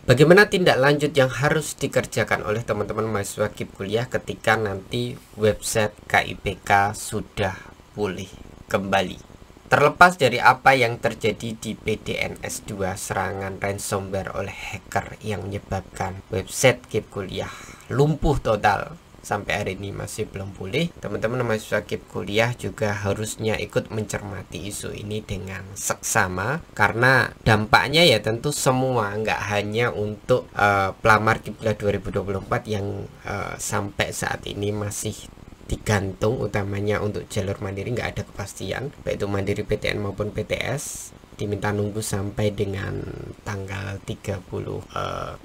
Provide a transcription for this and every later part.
Bagaimana tindak lanjut yang harus dikerjakan oleh teman-teman mahasiswa KIP kuliah ketika nanti website KIPK sudah pulih kembali? Terlepas dari apa yang terjadi di PDNS2, serangan ransomware oleh hacker yang menyebabkan website KIP kuliah lumpuh total sampai hari ini masih belum pulih, teman-teman mahasiswa KIP kuliah juga harusnya ikut mencermati isu ini dengan seksama, karena dampaknya ya tentu semua, nggak hanya untuk pelamar KIP kuliah 2024 yang sampai saat ini masih digantung, utamanya untuk jalur mandiri nggak ada kepastian, baik itu mandiri PTN maupun PTS diminta nunggu sampai dengan tanggal 30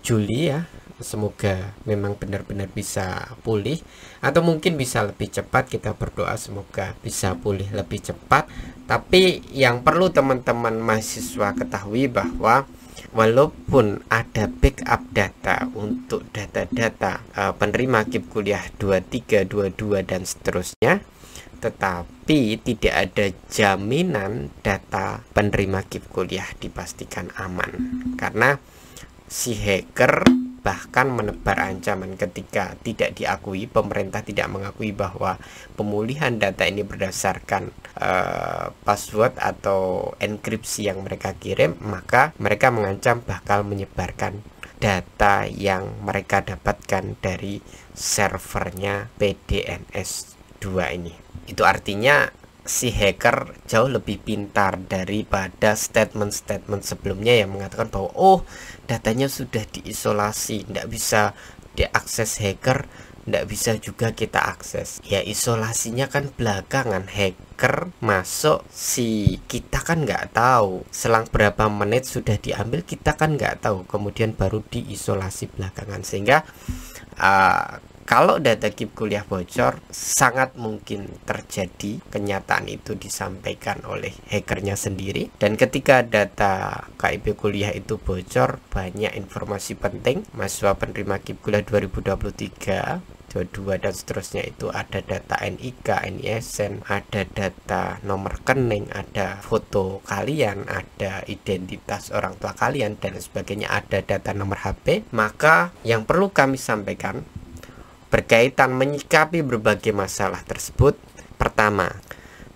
Juli ya. Semoga memang benar-benar bisa pulih, atau mungkin bisa lebih cepat. Kita berdoa semoga bisa pulih lebih cepat. Tapi yang perlu teman-teman mahasiswa ketahui bahwa walaupun ada backup data untuk data-data penerima KIP kuliah 23, 22 dan seterusnya, tetapi tidak ada jaminan data penerima KIP kuliah dipastikan aman, karena si hacker bahkan menebar ancaman ketika tidak diakui, pemerintah tidak mengakui bahwa pemulihan data ini berdasarkan password atau enkripsi yang mereka kirim, maka mereka mengancam bakal menyebarkan data yang mereka dapatkan dari servernya PDNS2 ini. Itu artinya si hacker jauh lebih pintar daripada statement-statement sebelumnya yang mengatakan bahwa datanya sudah diisolasi, tidak bisa diakses hacker, tidak bisa juga kita akses. Ya isolasinya kan belakangan, hacker masuk, si kita kan nggak tahu selang berapa menit sudah diambil, kita kan nggak tahu, kemudian baru diisolasi belakangan. Sehingga kalau data KIP kuliah bocor, sangat mungkin terjadi kenyataan itu disampaikan oleh hackernya sendiri. Dan ketika data KIP kuliah itu bocor, banyak informasi penting mahasiswa penerima KIP kuliah 2023, 22 dan seterusnya itu ada data NIK, NISN, ada data nomor rekening, ada foto kalian, ada identitas orang tua kalian dan sebagainya, ada data nomor HP. Maka yang perlu kami sampaikan berkaitan menyikapi berbagai masalah tersebut, pertama,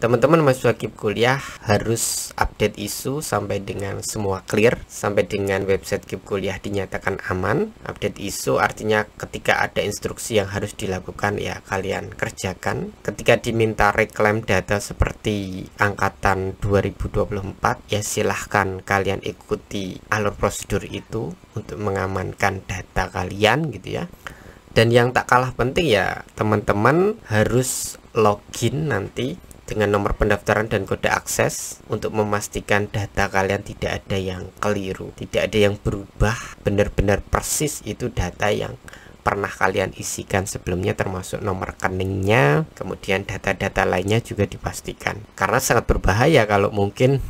teman-teman mahasiswa KIP kuliah harus update isu sampai dengan semua clear, sampai dengan website KIP kuliah dinyatakan aman. Update isu artinya ketika ada instruksi yang harus dilakukan ya kalian kerjakan. Ketika diminta reklaim data seperti angkatan 2024 ya silahkan kalian ikuti alur prosedur itu untuk mengamankan data kalian gitu ya. Dan yang tak kalah penting ya teman-teman harus login nanti dengan nomor pendaftaran dan kode akses untuk memastikan data kalian tidak ada yang keliru, tidak ada yang berubah, benar-benar persis itu data yang pernah kalian isikan sebelumnya, termasuk nomor rekeningnya, kemudian data-data lainnya juga dipastikan. Karena sangat berbahaya kalau mungkin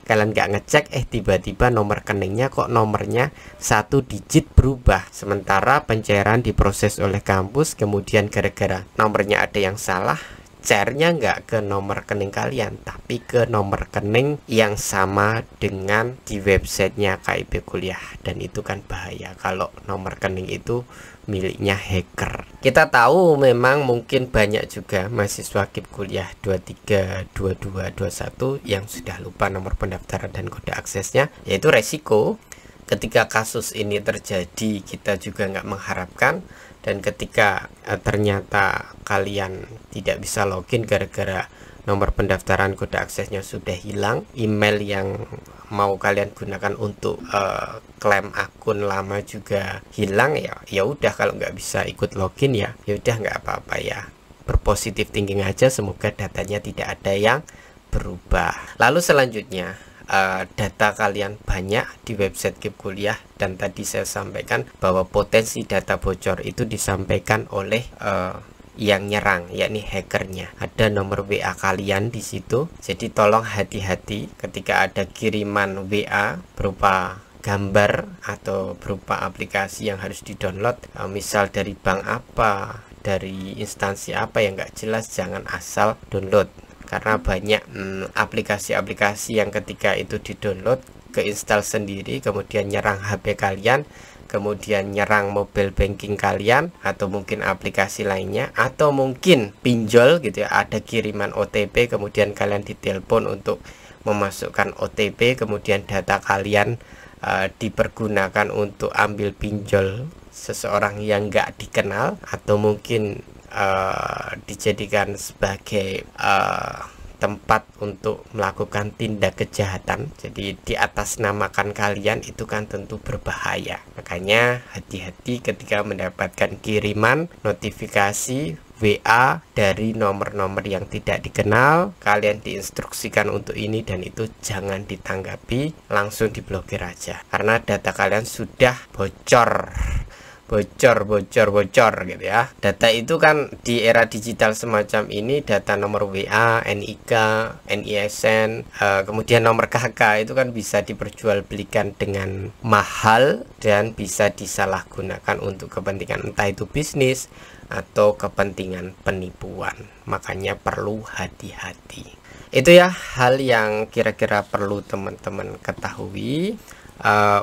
kalian nggak ngecek, tiba-tiba nomor rekeningnya kok nomornya 1 digit berubah, sementara pencairan diproses oleh kampus, kemudian gara-gara nomornya ada yang salah, cairnya nggak ke nomor rekening kalian, tapi ke nomor rekening yang sama dengan di websitenya KIP kuliah. Dan itu kan bahaya kalau nomor rekening itu miliknya hacker. Kita tahu memang mungkin banyak juga mahasiswa KIP kuliah 23, 22, 21 yang sudah lupa nomor pendaftaran dan kode aksesnya, yaitu resiko. Ketika kasus ini terjadi, kita juga nggak mengharapkan. Dan ketika ternyata kalian tidak bisa login gara-gara nomor pendaftaran kode aksesnya sudah hilang, email yang mau kalian gunakan untuk klaim akun lama juga hilang, ya udah, kalau nggak bisa ikut login ya udah nggak apa-apa ya, berpositif thinking aja, semoga datanya tidak ada yang berubah. Lalu selanjutnya, data kalian banyak di website KIP kuliah, dan tadi saya sampaikan bahwa potensi data bocor itu disampaikan oleh yang nyerang, yakni hackernya. Ada nomor WA kalian di situ, jadi tolong hati-hati ketika ada kiriman WA berupa gambar atau berupa aplikasi yang harus di-download, misal dari bank apa, dari instansi apa yang nggak jelas, jangan asal download. Karena banyak aplikasi-aplikasi yang ketika itu di-download, keinstal sendiri, kemudian nyerang HP kalian, kemudian nyerang mobile banking kalian atau mungkin aplikasi lainnya, atau mungkin pinjol gitu ya, ada kiriman OTP kemudian kalian ditelepon untuk memasukkan OTP, kemudian data kalian dipergunakan untuk ambil pinjol seseorang yang nggak dikenal, atau mungkin dijadikan sebagai tempat untuk melakukan tindak kejahatan. Jadi di atas namakan kalian, itu kan tentu berbahaya. Makanya hati-hati ketika mendapatkan kiriman notifikasi WA dari nomor-nomor yang tidak dikenal. Kalian diinstruksikan untuk ini dan itu, jangan ditanggapi, langsung diblokir aja, karena data kalian sudah bocor gitu ya. Data itu kan di era digital semacam ini, data nomor WA, NIK, NISN, kemudian nomor KK itu kan bisa diperjualbelikan dengan mahal dan bisa disalahgunakan untuk kepentingan entah itu bisnis atau kepentingan penipuan. Makanya perlu hati-hati. Itu ya hal yang kira-kira perlu teman-teman ketahui.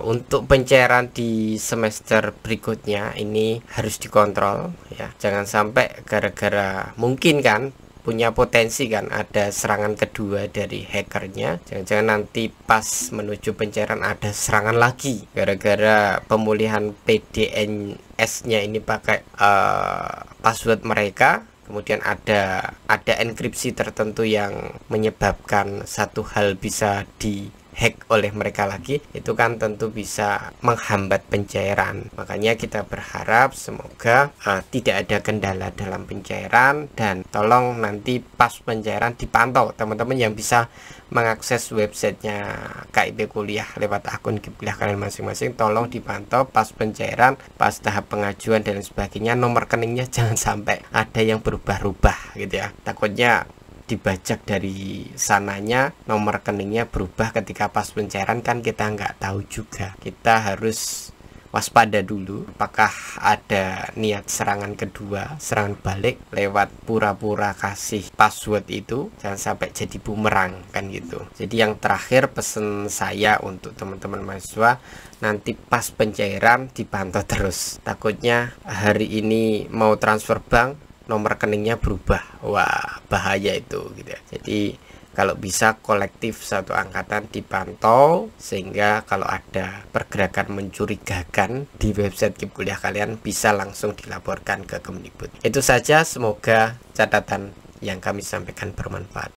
Untuk pencairan di semester berikutnya ini harus dikontrol ya, jangan sampai gara-gara mungkin kan punya potensi kan ada serangan kedua dari hackernya, jangan-jangan nanti pas menuju pencairan ada serangan lagi gara-gara pemulihan PDNS nya ini pakai password mereka. Kemudian ada enkripsi tertentu yang menyebabkan satu hal bisa dihack oleh mereka lagi, itu kan tentu bisa menghambat pencairan. Makanya kita berharap semoga tidak ada kendala dalam pencairan, dan tolong nanti pas pencairan dipantau teman-teman yang bisa mengakses websitenya KIP Kuliah lewat akun KIP Kuliah kalian masing-masing. Tolong dipantau pas pencairan, pas tahap pengajuan dan sebagainya, nomor rekeningnya jangan sampai ada yang berubah-ubah gitu ya. Takutnya dibajak dari sananya, nomor rekeningnya berubah ketika pas pencairan, kan kita nggak tahu juga. Kita harus waspada dulu apakah ada niat serangan kedua, serangan balik lewat pura-pura kasih password itu, jangan sampai jadi bumerang kan gitu. Jadi yang terakhir pesan saya untuk teman-teman mahasiswa, nanti pas pencairan dipantau terus, takutnya hari ini mau transfer bank nomor rekeningnya berubah, wah bahaya itu gitu ya. Jadi kalau bisa kolektif satu angkatan dipantau, sehingga kalau ada pergerakan mencurigakan di website KIP Kuliah kalian bisa langsung dilaporkan ke Kemdikbud. Itu saja, semoga catatan yang kami sampaikan bermanfaat.